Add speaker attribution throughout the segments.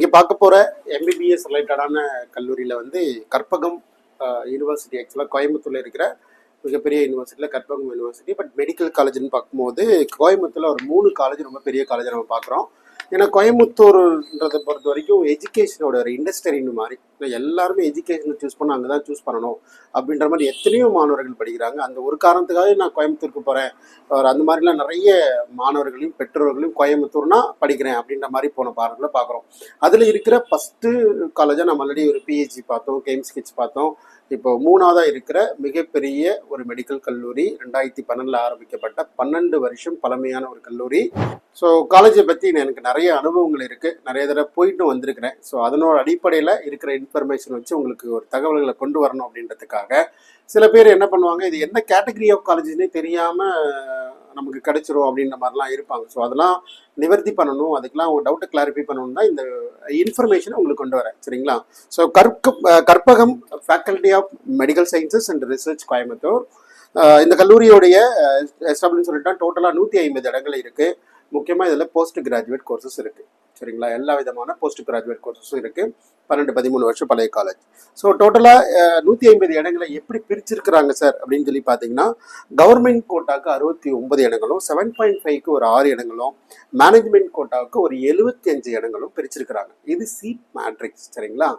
Speaker 1: நீங்கள் பார்க்க போகிற எம்பிபிஎஸ் ரிலேட்டடான கல்லூரியில் வந்து கற்பகம் யூனிவர்சிட்டி, ஆக்சுவலாக கோயம்புத்தூரில் இருக்கிற மிகப்பெரிய யூனிவர்சிட்டியில் கற்பகம் யூனிவர்சிட்டி. பட் மெடிக்கல் காலேஜ்னு பார்க்கும்போது கோயம்புத்தூரில் ஒரு 3 காலேஜ் ரொம்ப பெரிய காலேஜை நம்ம பார்க்குறோம். ஏன்னா கோயம்புத்தூர்ன்றதை பொறுத்த வரைக்கும் எஜுகேஷனோட ஒரு இண்டஸ்ட்ரின்னு மாதிரி எல்லாருமே எஜுகேஷனை சூஸ் பண்ண அங்கே தான் சூஸ் பண்ணணும் அப்படின்ற மாதிரி எத்தனையோ மாணவர்கள் படிக்கிறாங்க. அந்த ஒரு காரணத்துக்காக நான் கோயம்புத்தூருக்கு போகிறேன், அந்த மாதிரிலாம் நிறைய மாணவர்களையும் பெற்றோர்களையும் கோயம்புத்தூர்னா படிக்கிறேன் அப்படின்ற மாதிரி போன பாடங்களை பார்க்குறோம். அதில் இருக்கிற ஃபஸ்ட்டு காலேஜாக நம்ம ஆல்ரெடி ஒரு பிஹெச்சி பார்த்தோம், கேம்ஸ்கிட்ஸ் பார்த்தோம். இப்போ 3ஆவதாக இருக்கிற மிகப்பெரிய ஒரு மெடிக்கல் கல்லூரி, 2012 ஆரம்பிக்கப்பட்ட 12 வருஷம் பழமையான ஒரு கல்லூரி. ஸோ காலேஜை பற்றி எனக்கு நிறைய அனுபவங்கள் இருக்குது, நிறைய தடவை போயிட்டு வந்திருக்கிறேன். ஸோ அதனோட அடிப்படையில் இருக்கிற இன்ஃபர்மேஷன் வச்சு உங்களுக்கு ஒரு தகவல்களை கொண்டு வரணும் அப்படின்றதுக்காக சில பேர் என்ன பண்ணுவாங்க, இது என்ன கேட்டகரி ஆஃப் காலேஜ்னே தெரியாமல் நமக்கு கிடைச்சிரும் அப்படின்ற மாதிரிலாம் இருப்பாங்க. ஸோ அதெல்லாம் நிவர்த்தி பண்ணணும், அதுக்கெல்லாம் உங்கள் டவுட்டை கிளாரிஃபை பண்ணணும் தான் இந்த இன்ஃபர்மேஷனை உங்களுக்கு கொண்டு வரேன், சரிங்களா? So Karpagam faculty of medical sciences and research Coimbatore. இந்த கல்லூரியோடைய எஸ்டாப்ளிஷ்மெண்ட் சொல்லிட்டா டோட்டலாக 150 இடங்கள் இருக்குது. முக்கியமாக இதில் போஸ்ட் கிராஜுவேட் கோர்சஸ் இருக்குது, சரிங்களா? எல்லா விதமான போஸ்ட் கிராஜுவேட் கோர்சஸும் இருக்குது. 12-13 வருஷம் பழைய காலேஜ். ஸோ டோட்டலாக 150 இடங்களை எப்படி பிரிச்சிருக்கிறாங்க சார் அப்படின்னு சொல்லி பார்த்தீங்கன்னா, கவர்மெண்ட் கோட்டாவுக்கு 69 இடங்களும், 7.5க்கு ஒரு 6 இடங்களும், மேனேஜ்மெண்ட் கோட்டாவுக்கு ஒரு 75 இடங்களும் பிரிச்சிருக்கிறாங்க. இது சீட் மேட்ரிக்ஸ், சரிங்களா?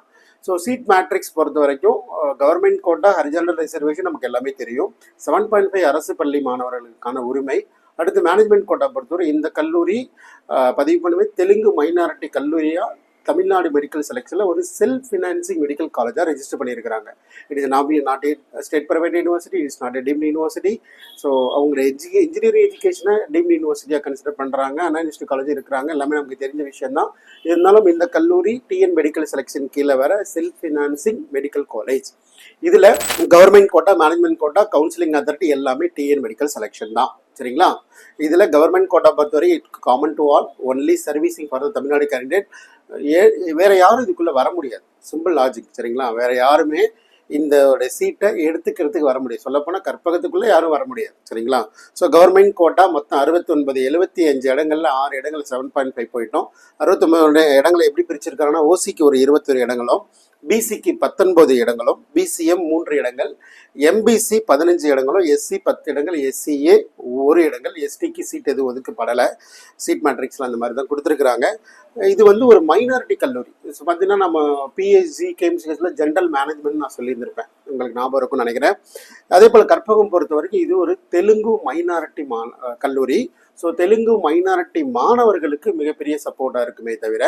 Speaker 1: ஸோ சீட் மேட்ரிக்ஸ் பொறுத்த வரைக்கும் கவர்மெண்ட் கோட்டா ஹரிஜாண்டல் ரிசர்வேஷன் நமக்கு எல்லாமே தெரியும். 7.5 அரசு பள்ளி மாணவர்களுக்கான உரிமை. அடுத்து மேனேஜ்மெண்ட் கோட்டா பொறுத்தவரை இந்த கல்லூரி பதிவு பண்ணுவே தெலுங்கு மைனாரிட்டி கல்லூரியாக தமிழ்நாடு மெடிக்கல் செலெக்ஷனில் ஒரு செல்ஃப் ஃபினான்சிங் மெடிக்கல் காலேஜாக ரெஜிஸ்டர் பண்ணியிருக்கிறாங்க. It is not state private university, it is not deemed university. So அவங்களோட இன்ஜினியரிங் எஜுகேஷனை டீம்டு யூனிவர்சிட்டியாக கன்சிடர் பண்ணுறாங்க. அனாலிஸ்ட் காலேஜ் இருக்கிறாங்க, எல்லாமே நமக்கு தெரிஞ்ச விஷயம் தான். இருந்தாலும் இந்த கல்லூரி டிஎன் மெடிக்கல் செலெக்ஷன் கீழே வர செல்ஃப் ஃபினான்சிங் மெடிக்கல் காலேஜ். இதில் government quota, management quota, counselling authority எல்லாமே டிஎன் மெடிக்கல் செலெக்ஷன் தான், சரிங்களா? இதில் கவர்மெண்ட் கோட்டா பொறுத்தவரை it common to all, only servicing for the Tamil Nadu candidate. வேற யாரும் இதுக்குள்ளே வர முடியாது, சிம்பிள் லாஜிக், சரிங்களா? வேற யாருமே இந்த சீட்டை எடுத்துக்கிறதுக்கு வர முடியாது. சொல்லப்போனால் கற்பகத்துக்குள்ளே யாரும் வர முடியாது, சரிங்களா? ஸோ கவர்மெண்ட் கோட்டா மொத்தம் 69, 75 இடங்களில் 6 இடங்கள் 7.5 போயிட்டோம். 69 இடங்களை எப்படி பிரிச்சிருக்காங்கன்னா, ஓசிக்கு ஒரு 21 இடங்களும், பிசிக்கு 19 இடங்களும், பிசிஎம் 3 இடங்கள், எம்பிசி 15 இடங்களும், எஸ்சி 10 இடங்கள், எஸ்சிஏ 1 இடங்கள். எஸ்டிக்கு சீட் எதுவும் ஒதுக்கப்படலை. சீட் மேட்ரிக்ஸில் அந்த மாதிரி தான் கொடுத்துருக்குறாங்க. இது வந்து ஒரு மைனாரிட்டி கல்லூரி. ஸோ பார்த்தீங்கன்னா நம்ம பிஹெச்சி கேம்ஸ்ல ஜென்ரல் மேனேஜ்மெண்ட் நான் சொல்லியிருந்திருப்பேன், உங்களுக்கு ஞாபகம் இருக்கும்னு நினைக்கிறேன். அதே போல் கற்பகம் பொறுத்த வரைக்கும் இது ஒரு தெலுங்கு மைனாரிட்டி கல்லூரி. ஸோ தெலுங்கு மைனாரிட்டி மாணவர்களுக்கு மிகப்பெரிய சப்போர்ட்டாக இருக்குமே தவிர,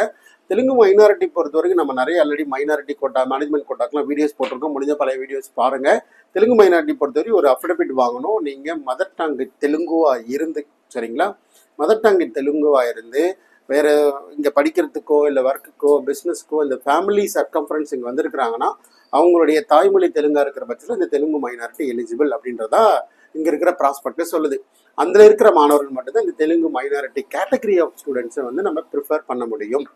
Speaker 1: தெலுங்கு மைனாரிட்டி பொறுத்த வரைக்கும் நம்ம நிறைய ஆல்ரெடி மைனாரிட்டி கோட்டா, மேனேஜ்மெண்ட் கோட்டாக்கெலாம் வீடியோஸ் போட்டிருக்கோம், முடிஞ்ச பழைய வீடியோஸ் பாருங்கள். தெலுங்கு மைனாரிட்டி பொறுத்தவரைக்கும் ஒரு அஃபிடவிட் வாங்கணும். நீங்கள் மதர் டங்கு தெலுங்குவாக இருந்து, சரிங்களா? மதர் டங்கு தெலுங்குவாக இருந்து வேறு இங்கே படிக்கிறதுக்கோ இல்லை ஒர்க்குக்கோ பிஸ்னஸ்க்கோ இந்த ஃபேமிலி சர்க்கம்ஃபரன்ஸ் இங்கே வந்திருக்கிறாங்கன்னா அவங்களுடைய தாய்மொழி தெலுங்காக இருக்கிற பட்சத்தில் இந்த தெலுங்கு மைனாரிட்டி எலிஜிபிள் அப்படின்றதா இங்கே இருக்கிற ப்ராஸ்பெக்ட் சொல்லுது. அதில் இருக்கிற மாணவர்கள் மட்டும்தான் இந்த தெலுங்கு மைனாரிட்டி கேட்டகரி ஆஃப் ஸ்டூடெண்ட்ஸை வந்து நம்ம ப்ரிஃபர் பண்ண முடியும்.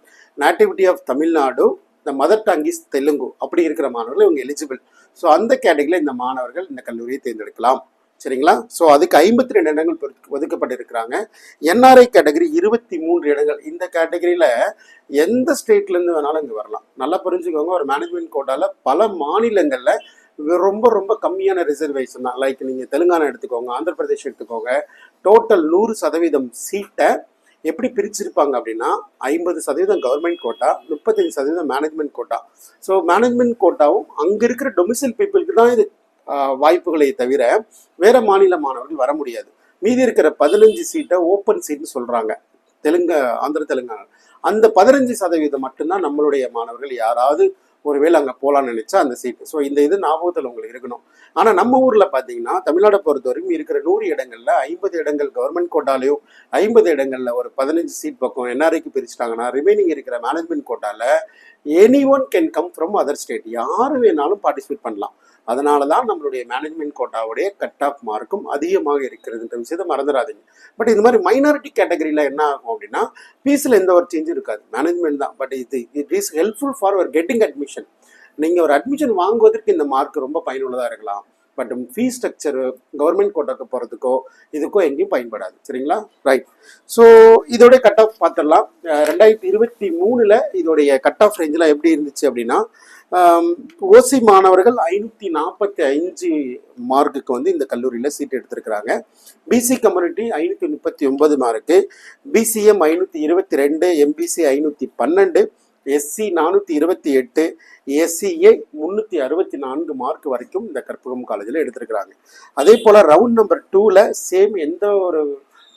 Speaker 1: நேட்டிவிட்டி ஆஃப் தமிழ்நாடு, இந்த மதர் டங் இஸ் தெலுங்கு அப்படி இருக்கிற மாணவர்கள் இவங்க எலிஜிபிள். ஸோ அந்த கேட்டகரியில் இந்த மாணவர்கள் இந்த கல்லூரியை தேர்ந்தெடுக்கலாம், சரிங்களா? ஸோ அதுக்கு 52 இடங்கள் ஒதுக்கப்பட்டிருக்கிறாங்க. என்ஆர்ஐ கேட்டகரி 23 இடங்கள். இந்த கேட்டகரியில் எந்த ஸ்டேட்லேருந்து வேணாலும் இங்கே வரலாம். நல்லா புரிஞ்சுக்கோங்க, ஒரு மேனேஜ்மெண்ட் கோட்டாவில் பல மாநிலங்களில் ரொம்ப ரொம்ப கம்மியான ரிசர்வேஷன் தான். லைக் நீங்கள் தெலுங்கானா எடுத்துக்கோங்க, ஆந்திர பிரதேஷ் எடுத்துக்கோங்க. டோட்டல் 100% சீட்டை எப்படி பிரிச்சிருப்பாங்க அப்படின்னா, 50% government quota, 35% management quota. So management கோட்டாவும் அங்கே இருக்கிற டொமிசைல் பீப்புளுக்கு தான் இது வாய்ப்புகளை தவிர வேற மாநில மாணவர்கள் வர முடியாது. மீதி இருக்கிற 15 சீட்டை ஓப்பன் சீட்னு சொல்றாங்க ஆந்திர தெலுங்கானா. அந்த 15% மட்டும்தான் நம்மளுடைய மாணவர்கள் யாராவது ஒருவேளை அங்கே போகலான்னு நினைச்சா அந்த சீட்டு. ஸோ இந்த இது ஞாபகத்தில் உங்களுக்கு இருக்கணும். ஆனால் நம்ம ஊரில் பார்த்தீங்கன்னா தமிழ்நாடை பொறுத்த வரைக்கும் இருக்கிற 100 இடங்களில் 50 இடங்கள் கவர்மெண்ட் கோட்டாலையும் 50 இடங்களில் ஒரு 15 சீட் பக்கம் என்ஆர்ஐக்கு பிரிச்சுட்டாங்கன்னா ரிமைனிங் இருக்கிற மேனேஜ்மெண்ட் கோட்டாவில் any one can come from other state, யார் வேணாலும் பார்ட்டிசிபேட் பண்ணலாம். அதனால தான் நம்மளுடைய மேனேஜ்மெண்ட் கோட்டாவுடைய கட் ஆஃப் மார்க்கும் அதிகமாக இருக்கிறதுன்ற விஷயத்தை மறந்துடாதீங்க. பட் இந்த மாதிரி மைனாரிட்டி கேட்டகரியில் என்ன ஆகும் அப்படின்னா, ஃபீஸில் எந்த ஒரு சேஞ்சும் இருக்காது, மேனேஜ்மெண்ட் தான். But it is helpful for getting admission. நீங்கள் ஒரு அட்மிஷன் வாங்குவதற்கு இந்த மார்க் ரொம்ப பயனுள்ளதாக இருக்கலாம். பட் ஃபீஸ் ஸ்ட்ரக்சர் கவர்மெண்ட் கோட்டாக்கு போகிறதுக்கோ இதுக்கோ எங்கேயும் பயன்படாது. சரிங்களா? ரைட். ஸோ இதோடைய கட் ஆஃப் பார்த்துடலாம். 2023 இதோடைய கட் ஆஃப் ரேஞ்செலாம் எப்படி இருந்துச்சு அப்படின்னா, ஓசி மாணவர்கள் 545 மார்க்குக்கு வந்து இந்த கல்லூரியில் சீட் எடுத்திருக்கிறாங்க. BC community 539 mark, BCM 522, MBC 512, SC 428, SCA 364 mark வரைக்கும் இந்த கற்பகம் காலேஜில் எடுத்திருக்கிறாங்க. அதே போல் ரவுண்ட் நம்பர் 2ல் சேம் எந்த ஒரு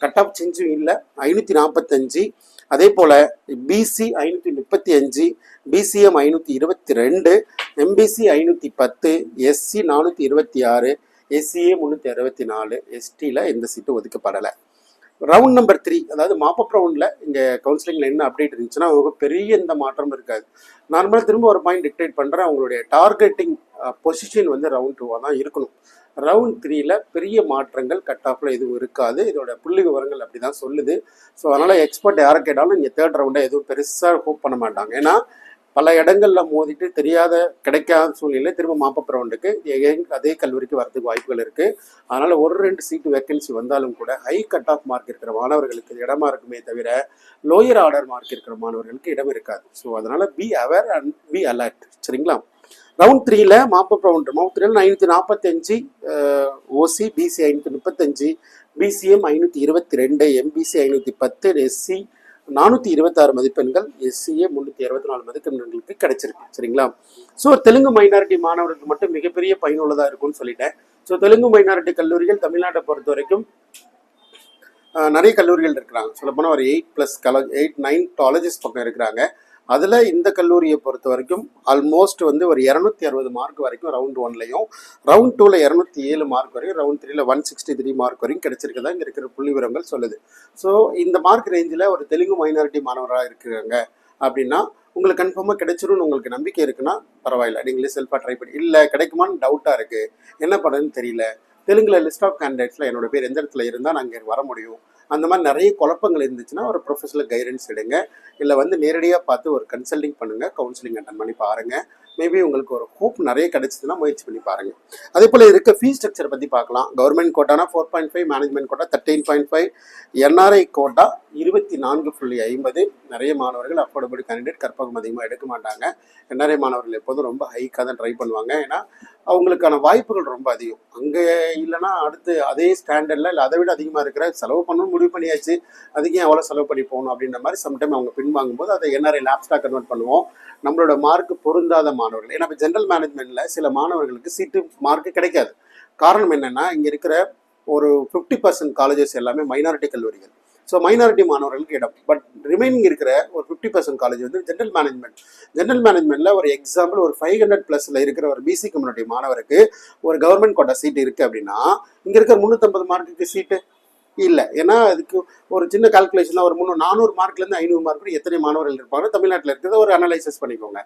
Speaker 1: கட் ஆஃப் சேஞ்சும் இல்லை, 545. அதே போல் BC 535, BCM 522, MBC 510, SC 426, SCA 364, எஸ்டியில் எந்த சீட்டும் ஒதுக்கப்படலை. ரவுண்ட் நம்பர் 3, அதாவது மாப்பப் ரவுண்டில் இங்கே கவுன்சிலிங்கில் என்ன அப்டேட் இருந்துச்சுன்னா அவங்க பெரிய எந்த மாற்றம் இருக்காது. நார்மலாக திரும்ப ஒரு பாயிண்ட் டிக்டேட் பண்ணுறேன், அவங்களுடைய டார்கெட்டிங் பொசிஷன் வந்து ரவுண்ட் 2 தான் இருக்கணும். ரவுண்ட் 3ல் பெரிய மாற்றங்கள் கட் ஆஃபில் எதுவும் இருக்காது. இதோட புள்ளி விவரங்கள் அப்படி தான் சொல்லுது. ஸோ அதனால் எக்ஸ்பர்ட் யாரை கேட்டாலும் இங்கே 3rd ரவுண்டை எதுவும் பெருசாக ஹோப் பண்ண மாட்டாங்க. ஏன்னா பல இடங்களில் மோதிட்டு தெரியாத கிடைக்காத சூழ்நிலை திரும்ப மாப்பப் ரவுண்டுக்கு அதே கல்லூரிக்கு வரதுக்கு வாய்ப்புகள் இருக்குது. அதனால் 1-2 சீட்டு வேக்கன்சி வந்தாலும் கூட ஹை கட் ஆஃப் மார்க் இருக்கிற மாணவர்களுக்கு இடமா இருக்குமே தவிர லோயர் ஆர்டர் மார்க் இருக்கிற மாணவர்களுக்கு இடம் இருக்காது. ஸோ அதனால் be aware and be alert. சரிங்களா? ரவுண்ட் 3ல் மாப்பப் ரவுண்டு 545 ஓசி, பிசி 535, பிசிஎம் 522, எம்பிசி 510, எஸ்சி 426 மதிப்பெண்கள், எஸ்சிஏ 364 மதிப்பெண்களுக்கு கிடைச்சிருக்கு. சரிங்களா? ஸோ தெலுங்கு மைனாரிட்டி மாணவர்களுக்கு மட்டும் மிகப்பெரிய பயனுள்ளதாக இருக்கும்னு சொல்லிட்டேன். ஸோ தெலுங்கு மைனாரிட்டி கல்லூரிகள் தமிழ்நாட்டை பொறுத்த வரைக்கும் நிறைய கல்லூரிகள் இருக்கிறாங்க. சொல்லப்போனால் ஒரு 8-9 காலேஜஸ் பக்கம் இருக்கிறாங்க. அதில் இந்த கல்லூரியை பொறுத்த வரைக்கும் ஆல்மோஸ்ட் வந்து ஒரு 260 மார்க் வரைக்கும் ரவுண்ட் 1லையும், ரவுண்ட் 2ல் 207 மார்க் வரைக்கும், ரவுண்ட் 3ல் 163 மார்க் வரைக்கும் கிடைச்சிருக்கதா இங்கே இருக்கிற புள்ளி விவரங்கள் சொல்லுது. ஸோ இந்த மார்க் ரேஞ்சில் ஒரு தெலுங்கு மைனாரிட்டி மாணவராக இருக்கிறாங்க அப்படின்னா உங்களுக்கு கன்ஃபார்மாக கிடைச்சிரும்னு உங்களுக்கு நம்பிக்கை இருக்குன்னா பரவாயில்ல, நீங்களே செல்ஃபாக ட்ரை பண்ணி. இல்லை கிடைக்குமான்னு டவுட்டாக இருக்குது, என்ன பண்ணுறதுன்னு தெரியல, தெலுங்கில் லிஸ்ட் ஆஃப் கேண்டிடேட்ஸில் என்னோட பேர் எந்த இடத்துல இருந்தால் நான் இங்கே வர முடியும், அந்த மாதிரி நிறைய குழப்பங்கள் இருந்துச்சுன்னா ஒரு ப்ரொஃபஷனல் கைடன்ஸ் எடுங்க. இல்லை வந்து நேரடியாக பார்த்து ஒரு கன்சல்டிங் பண்ணுங்கள், கவுன்சிலிங் அட்டன் பண்ணி பாருங்கள். மேபி உங்களுக்கு ஒரு ஹோப் நிறைய கிடைச்சதுன்னா முயற்சி பண்ணி பாருங்கள். அதே போல் இருக்க ஃபீஸ் ஸ்ட்ரக்சர் பற்றி பார்க்கலாம். கவர்மெண்ட் கோட்டானா 4.5, மேனேஜ்மெண்ட் கோட்டா 13.5, என்ஆர்ஐ கோட்டா 24.50. நிறைய மாணவர்கள் அஃபோர்டபுள் கேண்டிடேட் கற்பகம் அதிகமாக எடுக்க மாட்டாங்க. என்ஆர்ஐ மாணவர்கள் எப்போதும் ரொம்ப ஹைக்காக தான் ட்ரை பண்ணுவாங்க. ஏன்னா அவங்களுக்கான வாய்ப்புகள் ரொம்ப அதிகம். அங்கே இல்லைன்னா அடுத்து அதே ஸ்டாண்டர்டில் இல்லை அதை விட அதிகமாக இருக்கிற செலவு பண்ணணும்னு முடிவு பண்ணியாச்சு, அதுக்கே எவ்வளோ செலவு பண்ணி போகணும் அப்படின்ற மாதிரி சம்டைம் அவங்க பின்வாங்கும்போது அதை என்ஆர்ஐ லேப்ஸ்டாக கன்வெர்ட் பண்ணுவோம். நம்மளோட மார்க் பொருந்தாத மாணவர்கள், ஏன்னா இப்போ ஜென்ரல் மேனேஜ்மெண்ட்டில் சில மாணவர்களுக்கு சீட்டு மார்க்கு கிடைக்காது. காரணம் என்னென்னா இங்கே இருக்கிற ஒரு 50% காலேஜஸ் எல்லாமே மைனாரிட்டி கல்லூரிகள். ஸோ மைனாரிட்டி மாணவர்களுக்கு இடம், பட் ரிமைனிங் இருக்கிற ஒரு 50% காலேஜ் வந்து ஜென்ரல் மேனேஜ்மெண்ட். ஜென்ரல் மேனேஜ்மெண்ட்டில் ஒரு எக்ஸாம்பிள் ஒரு 500+ இருக்கிற ஒரு பிசி கம்யூனிட்டி மாணவருக்கு ஒரு கவர்மெண்ட் கோட்டா சீட்டு இருக்குது அப்படின்னா இங்கே இருக்கிற 350 மார்க்குக்கு சீட்டு இல்லை. ஏன்னா அதுக்கு ஒரு சின்ன கால்குலேஷனில் ஒரு 400 மார்க்லேருந்து 500 மார்க் எத்தனை மாணவர்கள் இருப்பாங்க தமிழ்நாட்டில் இருக்கிறத ஒரு அனலைசிஸ் பண்ணிக்கோங்க.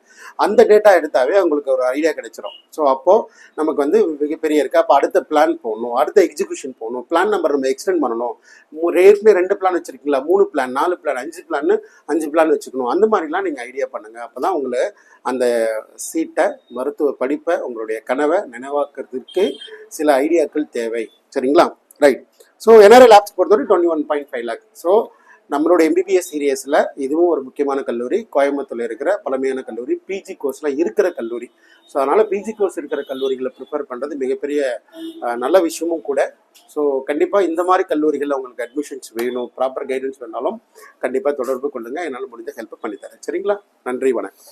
Speaker 1: அந்த டேட்டா எடுத்தாவே அவங்களுக்கு ஒரு ஐடியா கிடைச்சிரும். ஸோ அப்போது நமக்கு வந்து மிகப்பெரிய இருக்குது. அப்போ அடுத்த பிளான் போகணும், அடுத்த எக்ஸிக்யூஷன் போகணும், பிளான் நம்பர் நம்ம எக்ஸ்டெண்ட் பண்ணணும். ஏற்கனவே 2 பிளான் வச்சுருக்கீங்களா, 3 பிளான், 4 பிளான், 5 பிளான் வச்சுக்கணும். அந்த மாதிரிலாம் நீங்கள் ஐடியா பண்ணுங்கள். அப்போ தான் உங்களை அந்த சீட்டை, மருத்துவ படிப்பை, உங்களுடைய கனவை நினைவாக்குறதுக்கு சில ஐடியாக்கள் தேவை. சரிங்களா? ரைட். ஸோ என்ஆர்ஐ லேப்ஸ் பொறுத்தவரை 21.5 lakh. ஸோ நம்மளோட எம்பிபிஎஸ் சீரியஸில் இதுவும் ஒரு முக்கியமான கல்லூரி, கோயம்புத்தூரில் இருக்கிற பழமையான கல்லூரி, பிஜி கோர்ஸில் இருக்கிற கல்லூரி. ஸோ அதனால் பிஜி கோர்ஸ் இருக்கிற கல்லூரிகளை ப்ரிஃபர் பண்ணுறது மிகப்பெரிய நல்ல விஷயமும் கூட. ஸோ கண்டிப்பாக இந்த மாதிரி கல்லூரிகளில் உங்களுக்கு அட்மிஷன்ஸ் வேணும், ப்ராப்பர் கைடன்ஸ் வேணாலும் கண்டிப்பாக தொடர்பு கொள்ளுங்கள். என்னால் முடிஞ்ச ஹெல்ப் பண்ணித்தரேன். சரிங்களா? நன்றி, வணக்கம்.